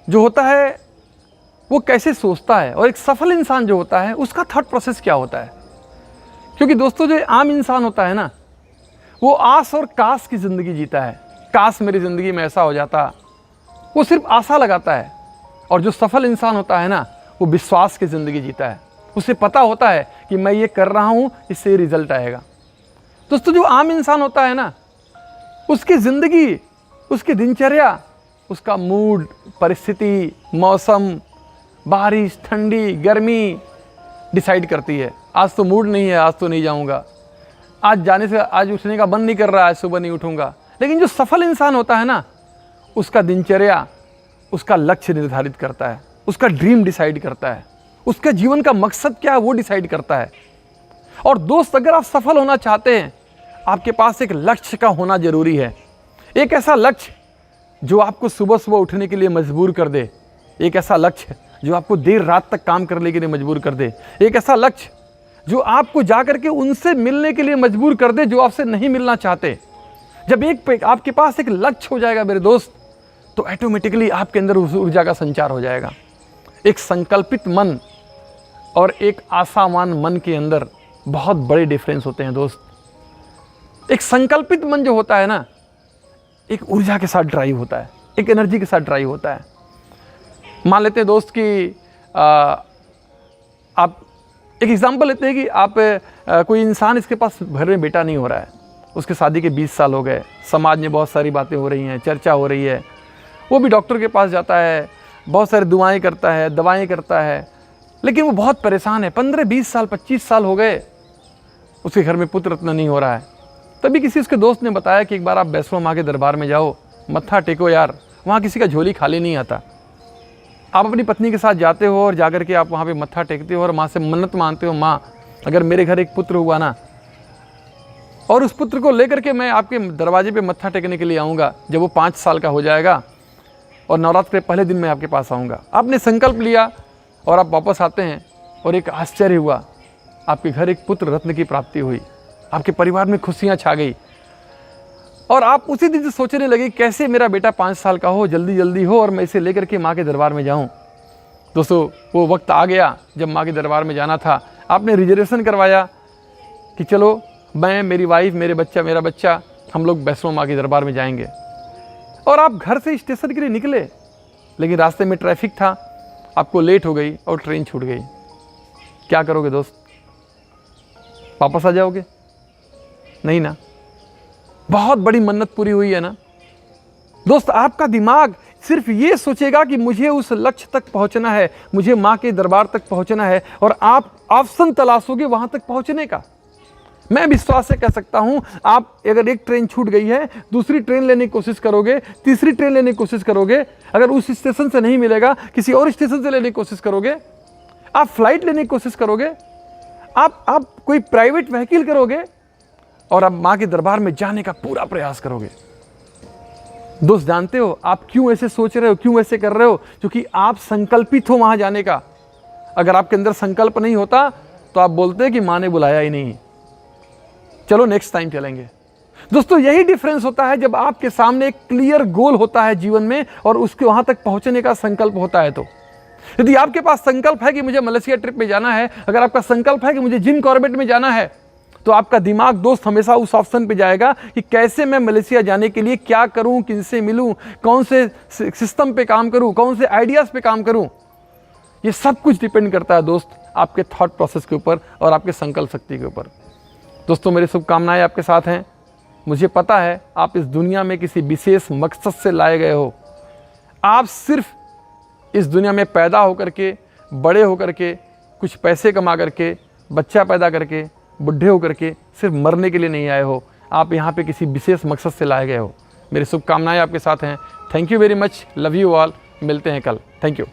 जो होता है वो कैसे सोचता है, और एक सफल इंसान जो होता है उसका थॉट प्रोसेस क्या होता है। क्योंकि दोस्तों जो आम इंसान होता है ना, वो आस और काश की ज़िंदगी जीता है। काश मेरी ज़िंदगी में ऐसा हो जाता, वो सिर्फ आशा लगाता है। और जो सफल इंसान होता है ना, वो विश्वास की ज़िंदगी जीता है। उसे पता होता है कि मैं ये कर रहा हूँ, इससे रिजल्ट आएगा। दोस्तों जो आम इंसान होता है ना, उसकी ज़िंदगी, उसकी दिनचर्या, उसका मूड, परिस्थिति, मौसम, बारिश, ठंडी, गर्मी डिसाइड करती है। आज तो मूड नहीं है, आज तो नहीं जाऊंगा, आज उठने का मन नहीं कर रहा है, सुबह नहीं उठूंगा। लेकिन जो सफल इंसान होता है ना, उसका दिनचर्या उसका लक्ष्य निर्धारित करता है, उसका ड्रीम डिसाइड करता है, उसका जीवन का मकसद क्या है वो डिसाइड करता है। और दोस्त, अगर आप सफल होना चाहते हैं, आपके पास एक लक्ष्य का होना जरूरी है। एक ऐसा लक्ष्य जो आपको सुबह सुबह उठने के लिए मजबूर कर दे, एक ऐसा लक्ष्य जो आपको देर रात तक काम करने के लिए मजबूर कर दे, एक ऐसा लक्ष्य जो आपको जाकर के उनसे मिलने के लिए मजबूर कर दे जो आपसे नहीं मिलना चाहते। जब आपके पास एक लक्ष्य हो जाएगा मेरे दोस्त, तो ऑटोमेटिकली आपके अंदर उस ऊर्जा का संचार हो जाएगा। एक संकल्पित मन और एक आशावान मन के अंदर बहुत बड़े डिफरेंस होते हैं दोस्त। एक संकल्पित मन जो होता है ना, एक ऊर्जा के साथ ड्राइव होता है, एक एनर्जी के साथ ड्राइव होता है। मान लेते हैं दोस्त कि आप एक एग्जांपल लेते हैं कि आप कोई इंसान, इसके पास घर में बेटा नहीं हो रहा है, उसके शादी के 20 साल हो गए, समाज में बहुत सारी बातें हो रही हैं, चर्चा हो रही है, वो भी डॉक्टर के पास जाता है, बहुत सारी दुआएं करता है, दवाएं करता है, लेकिन वो बहुत परेशान है। 15-20 साल 25 साल हो गए, उसके घर में पुत्र रत्न नहीं हो रहा है। तभी किसी उसके दोस्त ने बताया कि एक बार आप वैष्णो माँ के दरबार में जाओ, मत्था टेको यार, वहाँ किसी का झोली खाली नहीं आता। आप अपनी पत्नी के साथ जाते हो और जाकर के आप वहाँ पे मत्था टेकते हो और माँ से मन्नत मानते हो, माँ अगर मेरे घर एक पुत्र हुआ ना, और उस पुत्र को लेकर के मैं आपके दरवाजे पे मत्था टेकने के लिए आऊँगा, जब वो 5 साल का हो जाएगा और नवरात्र के पहले दिन मैं आपके पास आऊँगा। आपने संकल्प लिया और आप वापस आते हैं और एक आश्चर्य हुआ, आपके घर एक पुत्र रत्न की प्राप्ति हुई, आपके परिवार में खुशियाँ छा गई, और आप उसी दिन से सोचने लगे कैसे मेरा बेटा 5 साल का हो, जल्दी जल्दी हो और मैं इसे लेकर के माँ के दरबार में जाऊँ। दोस्तों वो वक्त आ गया जब माँ के दरबार में जाना था। आपने रिजर्वेशन करवाया कि चलो मैं, मेरी वाइफ, मेरा बच्चा, हम लोग वैष्णो माँ के दरबार में जाएंगे। और आप घर से स्टेशन के लिए निकले, लेकिन रास्ते में ट्रैफिक था, आपको लेट हो गई और ट्रेन छूट गई। क्या करोगे दोस्त? वापस आ जाओगे? नहीं ना। बहुत बड़ी मन्नत पूरी हुई है ना दोस्त। आपका दिमाग सिर्फ ये सोचेगा कि मुझे उस लक्ष्य तक पहुंचना है, मुझे माँ के दरबार तक पहुंचना है, और आप ऑप्शन तलाशोगे वहां तक पहुंचने का। मैं विश्वास से कह सकता हूं, आप अगर एक ट्रेन छूट गई है, दूसरी ट्रेन लेने की कोशिश करोगे, तीसरी ट्रेन लेने की कोशिश करोगे, अगर उस स्टेशन से नहीं मिलेगा किसी और स्टेशन से लेने की कोशिश करोगे, आप फ्लाइट लेने की कोशिश करोगे, आप कोई प्राइवेट व्हीकल करोगे, और आप माँ के दरबार में जाने का पूरा प्रयास करोगे। दोस्त जानते हो आप क्यों ऐसे सोच रहे हो, क्यों ऐसे कर रहे हो? क्योंकि आप संकल्पित हो वहां जाने का। अगर आपके अंदर संकल्प नहीं होता तो आप बोलते कि माँ ने बुलाया ही नहीं, चलो नेक्स्ट टाइम चलेंगे। दोस्तों यही डिफरेंस होता है जब आपके सामने एक क्लियर गोल होता है जीवन में और उसके वहां तक पहुंचने का संकल्प होता है। तो यदि आपके पास संकल्प है कि मुझे मलेशिया ट्रिप में जाना है, अगर आपका संकल्प है कि मुझे जिम कॉर्बेट में जाना है, तो आपका दिमाग दोस्त हमेशा उस ऑप्शन पे जाएगा कि कैसे मैं मलेशिया जाने के लिए क्या करूं, किनसे मिलूं, कौन से सिस्टम पे काम करूं, कौन से आइडियाज पे काम करूं। ये सब कुछ डिपेंड करता है दोस्त आपके थॉट प्रोसेस के ऊपर और आपके संकल्प शक्ति के ऊपर। दोस्तों मेरी शुभकामनाएं आपके साथ हैं। मुझे पता है आप इस दुनिया में किसी विशेष मकसद से लाए गए हो। आप सिर्फ इस दुनिया में पैदा होकर के, बड़े होकर के, कुछ पैसे कमा करके, बच्चा पैदा करके, बुढ़े होकर के सिर्फ मरने के लिए नहीं आए हो। आप यहाँ पे किसी विशेष मकसद से लाए गए हो। मेरी शुभकामनाएं आपके साथ हैं। Thank you very much. Love you all. मिलते हैं कल। Thank you.